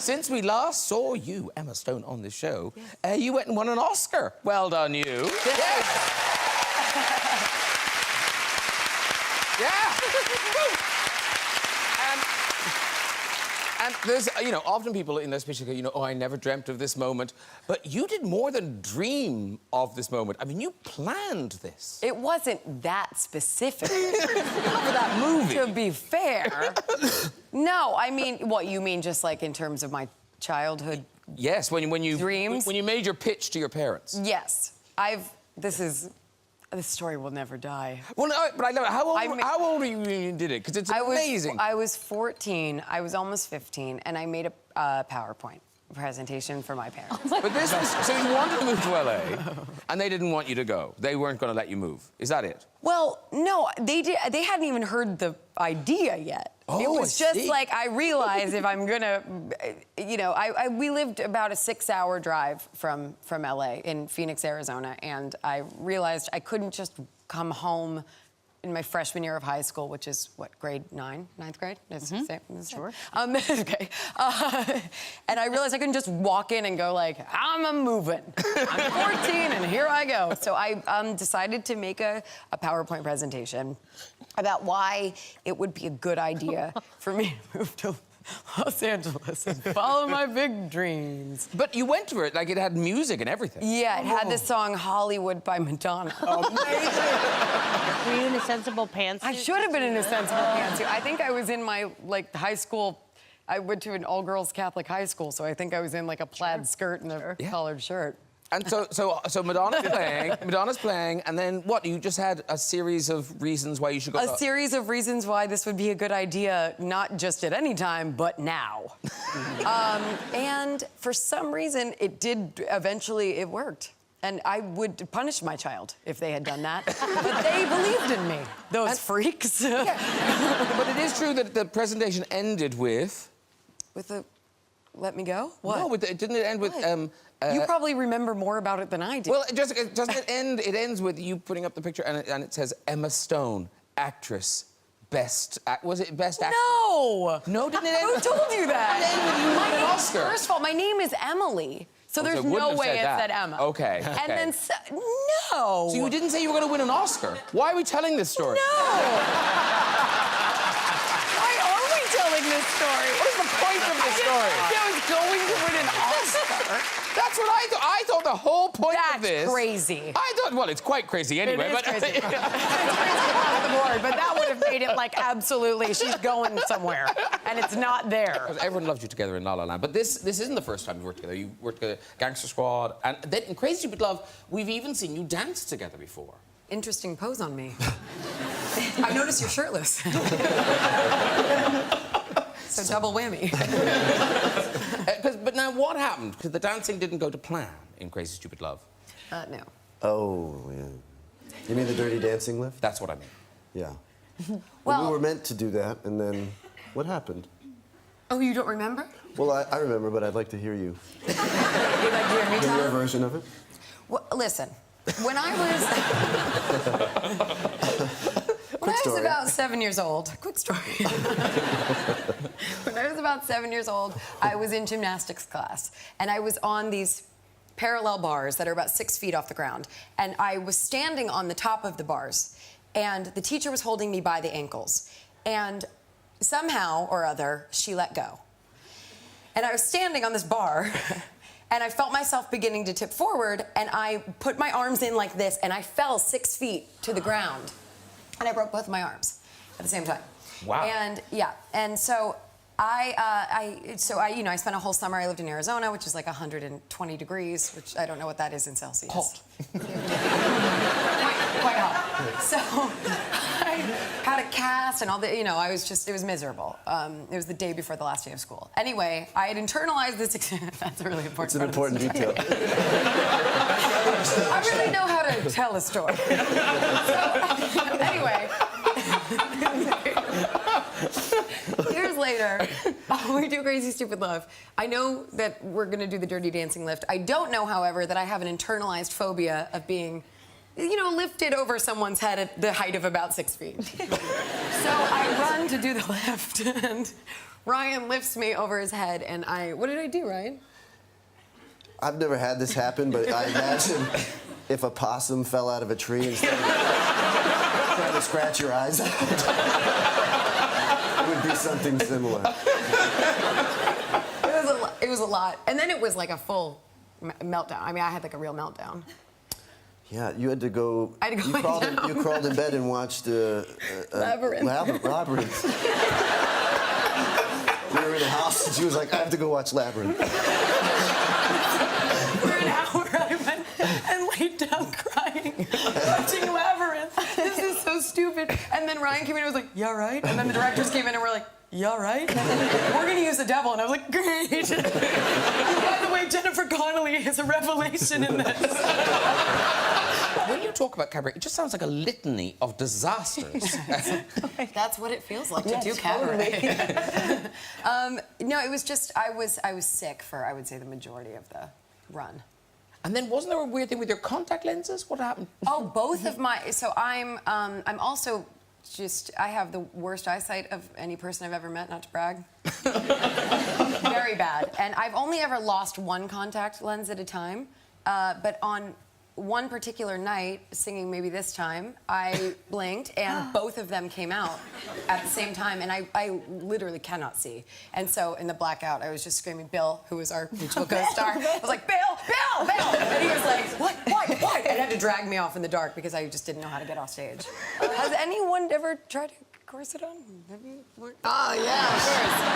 Since we last saw you, Emma Stone, on this show, you went and won an Oscar. Well done, you. Yes. Yeah. And there's, you know, often people in their speeches go, you know, oh, I never dreamt of this moment. But you did more than dream of this moment. I mean, you planned this. It wasn't that specific. For that movie. To be fair. No, I mean, what, you mean just like in terms of my childhood Yes, when you dreams? When you made your pitch to your parents. Yes. This story will never die. Well, no, but I know, how old were you when you did it? Because it's amazing. I was 14. I was almost 15, and I made a PowerPoint presentation for my parents. But this was... So you wanted to move to LA, and they didn't want you to go. They weren't going to let you move. Is that it? Well, no, they hadn't even heard the idea yet. Oh, it was I just see. like, I realized if I'm gonna, you know, we lived about a 6-hour drive from LA in Phoenix, Arizona, and I realized I couldn't just come home in my freshman year of high school, which is, what, grade 9? 9th grade? Sure. Okay. And I realized I couldn't just walk in and go like, I'm moving. I'm 14 and here I go. So I decided to make a PowerPoint presentation about why it would be a good idea for me to move to Los Angeles and follow my big dreams. But you went for it, like it had music and everything. Yeah, it had this song, Hollywood by Madonna. Were you in a sensible pantsuit? I should have been in a sensible pantsuit. I think I was in my, like, high school. I went to an all-girls Catholic high school, so I think I was in, like, a plaid skirt and a collared shirt. And so Madonna's playing, and then what? You just had a series of reasons why you should go. A series of reasons why this would be a good idea, not just at any time, but now. And for some reason, it worked. And I would punish my child if they had done that. But they believed in me, those freaks. Yeah. But it is true that the presentation ended with... With a... Let me go? What? No, didn't it end with... You probably remember more about it than I do. Well, doesn't it end? It ends with you putting up the picture, and it says Emma Stone, actress, was it best actress? No. No, didn't it end? Who told you that? It ended with you winning an Oscar. First of all, my name is Emily, so there's no way it said Emma. Okay. And then no. So you didn't say you were going to win an Oscar. Why are we telling this story? No. Why are we telling this story? What is the point of this story? I was going to win an Oscar. That's what I thought. I thought the whole point of this... That's crazy. I thought, well, it's quite crazy anyway. It is crazy. It's crazy across the board, but that would have made it like absolutely she's going somewhere, and it's not there. Everyone loved you together in La La Land, but this isn't the first time you worked together. You worked together, Gangster Squad, and then in Crazy Stupid Love, we've even seen you dance together before. Interesting pose on me. I noticed you're shirtless. So double whammy. But now what happened? Because the dancing didn't go to plan in Crazy Stupid Love. No. Oh, yeah. You mean the Dirty Dancing lift? That's what I mean. Yeah. Well, we were meant to do that, and then what happened? Oh, you don't remember? Well, I remember, but I'd like to hear you. You'd like to hear me Hear tell your it? version of it? Well, listen, when I was about 7 years old, quick story. When I was about 7 years old, I was in gymnastics class, and I was on these parallel bars that are about 6 feet off the ground, and I was standing on the top of the bars, and the teacher was holding me by the ankles, and somehow or other, she let go. And I was standing on this bar, and I felt myself beginning to tip forward, and I put my arms in like this, and I fell 6 feet to the ground. And I broke both my arms at the same time. Wow. And yeah, and so I spent a whole summer. I lived in Arizona, which is like 120 degrees, which I don't know what that is in Celsius. Hot. Quite hot. So I had a cast and all the, it was miserable. It was the day before the last day of school. Anyway, I had internalized this. That's a really important. It's an important detail. I really know how to tell a story. So, anyway. Years later, we do Crazy Stupid Love. I know that we're going to do the Dirty Dancing lift. I don't know, however, that I have an internalized phobia of being you know, lifted over someone's head at the height of about 6 feet. So I run to do the lift, and Ryan lifts me over his head, and what did I do, Ryan? I've never had this happen, but I imagine if a possum fell out of a tree instead of trying to scratch your eyes out, it would be something similar. It was a lot. And then it was like a full meltdown. I mean, I had like a real meltdown. Yeah, you had to go. I had to go You crawled in bed and watched Labyrinth. Labyrinth. We were in a house, and she was like, "I have to go watch Labyrinth." For an hour, I went and laid down crying, watching Labyrinth. This is so stupid. And then Ryan came in and was like, "Yeah, right." And then the directors came in and were like, "Yeah, right." We're gonna use the devil, and I was like, "Great." By the way, Jennifer Connelly is a revelation in this. When you talk about cabaret, it just sounds like a litany of disasters. That's what it feels like to do cabaret. No, it was just I was sick for, I would say, the majority of the run. And then wasn't there a weird thing with your contact lenses? What happened? Oh, both of my. So I'm also just, I have the worst eyesight of any person I've ever met. Not to brag. Very bad. And I've only ever lost one contact lens at a time. But on one particular night, singing Maybe This Time, I blinked and both of them came out at the same time, and I literally cannot see. And so in the blackout, I was just screaming, Bill, who was our mutual co-star, I was like, Bill, Bill, Bill! And he was like, what, and had to drag me off in the dark because I just didn't know how to get off stage. Has anyone ever tried to corset on? Oh, yeah, of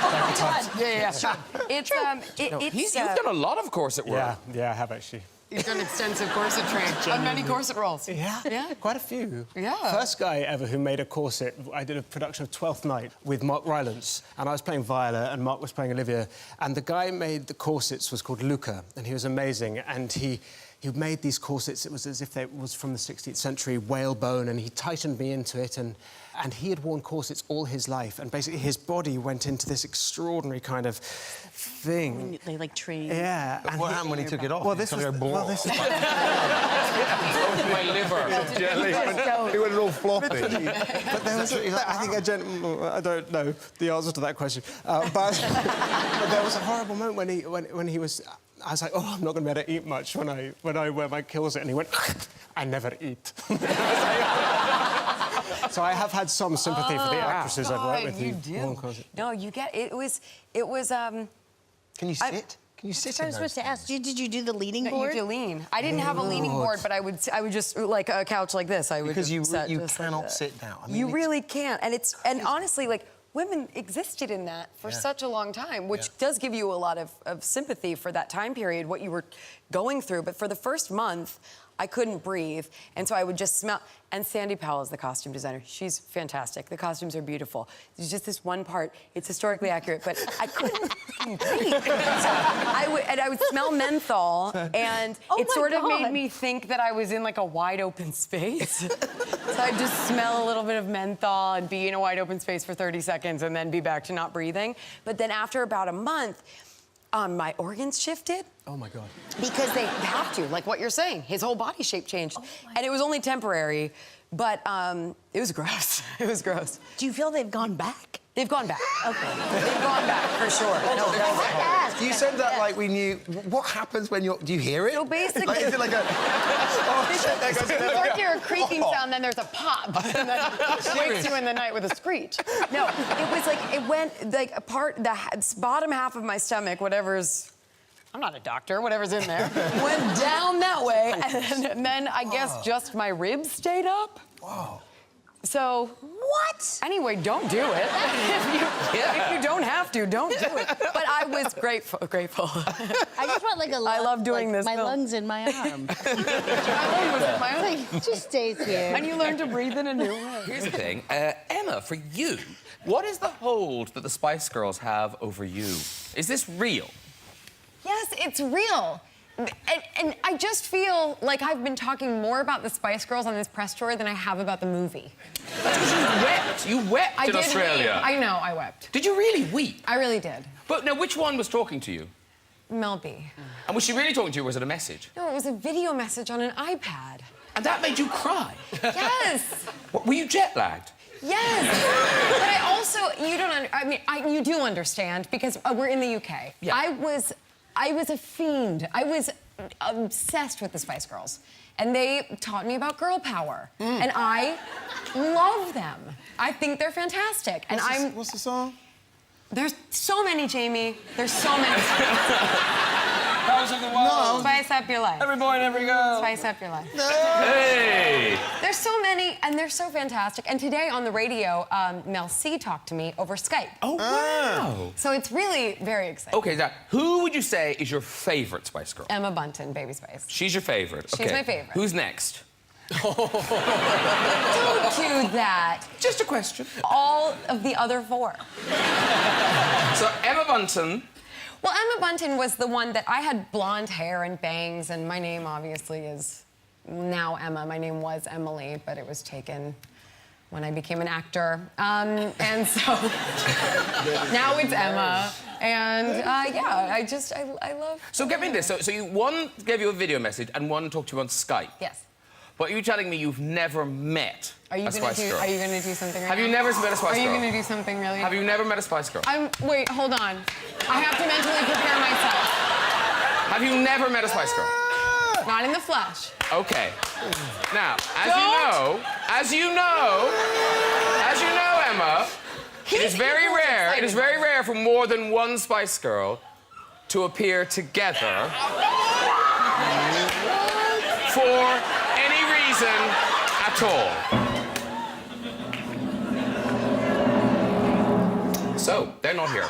course. Oh, yeah, sure. It's, You've done a lot of corset work. Yeah, I have actually. You've done extensive corset training on many corset roles. Yeah, quite a few. Yeah. First guy ever who made a corset, I did a production of Twelfth Night with Mark Rylance, and I was playing Viola, and Mark was playing Olivia, and the guy who made the corsets was called Luca, and he was amazing, and he made these corsets, it was as if it was from the 16th century, whalebone, and he tightened me into it, and he had worn corsets all his life, and basically his body went into this extraordinary kind of thing. They like train. Yeah. And what happened when he took it off? Well, this is my liver. Jelly. It went all floppy. But there was, I think I don't know the answer to that question. But there was a horrible moment when he was. I was like, oh, I'm not going to be able to eat much when I wear my corset, and he went, I never eat. So I have had some sympathy for the actresses I've worked with. You do. No, you get it. It was. Can you sit? Can you sit? I was supposed to ask, did you do the leaning board? You do lean. I didn't have a leaning board, but I would just like a couch like this. I would because you just cannot sit down. I mean, you really can't, and honestly, like. Women existed in that for such a long time, which does give you a lot of sympathy for that time period, what you were going through. But for the first month, I couldn't breathe, and so I would just smell. And Sandy Powell is the costume designer. She's fantastic. The costumes are beautiful. There's just this one part. It's historically accurate, but I couldn't breathe. So I would smell menthol, and it sort of made me think that I was in like a wide open space. So I'd just smell a little bit of menthol and be in a wide open space for 30 seconds and then be back to not breathing. But then after about a month, my organs shifted. Oh, my God. Because they have to, like what you're saying. His whole body shape changed. And it was only temporary, but it was gross. It was gross. Do you feel they've gone back? They've gone back. Okay. They've gone back, for sure. No, you said that like we knew. What happens when you're... Do you hear it? So basically... Like, is it like a... Oh, shit, there goes... Or if you're a creaking sound, then there's a pop. And then it wakes you in the night with a screech. No, it was like, it went, like, the bottom half of my stomach, whatever's... I'm not a doctor, whatever's in there, went down that way, and then I guess just my ribs stayed up. Whoa. So... What? Anyway, don't do it. If you don't have to, don't do it. But I was grateful. I just want like a lung. I love doing like this. My lungs in my arm. My lung was in my arm. Like, it just stays here. And you learn to breathe in a new way. Here's the thing, Emma, for you, what is the hold that the Spice Girls have over you? Is this real? Yes, it's real. And I just feel like I've been talking more about the Spice Girls on this press tour than I have about the movie. That's because you wept. You wept in Australia. I know, I wept. Did you really weep? I really did. But now, which one was talking to you? Mel B. And was she really talking to you, or was it a message? No, it was a video message on an iPad. And that made you cry? Yes. What, were you jet lagged? Yes. But I also, you don't, you do understand because we're in the UK. Yeah. I was a fiend. I was obsessed with the Spice Girls. And they taught me about girl power. And I love them. I think they're fantastic. And What's the song? There's so many, Jamie. There's so many. Powers of the World. Spice up your life. Every boy and every girl. Spice up your life. Hey! There's so many, and they're so fantastic. And today on the radio, Mel C talked to me over Skype. Oh, wow. So it's really very exciting. Okay, now, who would you say is your favorite Spice Girl? Emma Bunton, Baby Spice. She's your favorite. She's my favorite. Who's next? Don't do that. Just a question. All of the other four. So, Emma Bunton. Well, Emma Bunton was the one that I had blonde hair and bangs, and my name obviously is now Emma. My name was Emily, but it was taken when I became an actor. And so now it's Emma. And yeah, I love... So get me this. So one gave you a video message and one talked to you on Skype. Yes. But you're telling me you've never met a Spice Girl. Are you gonna do something right Have you now? never met a Spice Girl? Are you gonna do something really? Have you never met a Spice Girl? Wait, hold on. I have to mentally prepare myself. Have you never met a Spice Girl? Not in the flesh. Okay. Now, as you know, Emma, it is very rare. It is very rare for more than one Spice Girl to appear together for any reason at all. So, they're not here.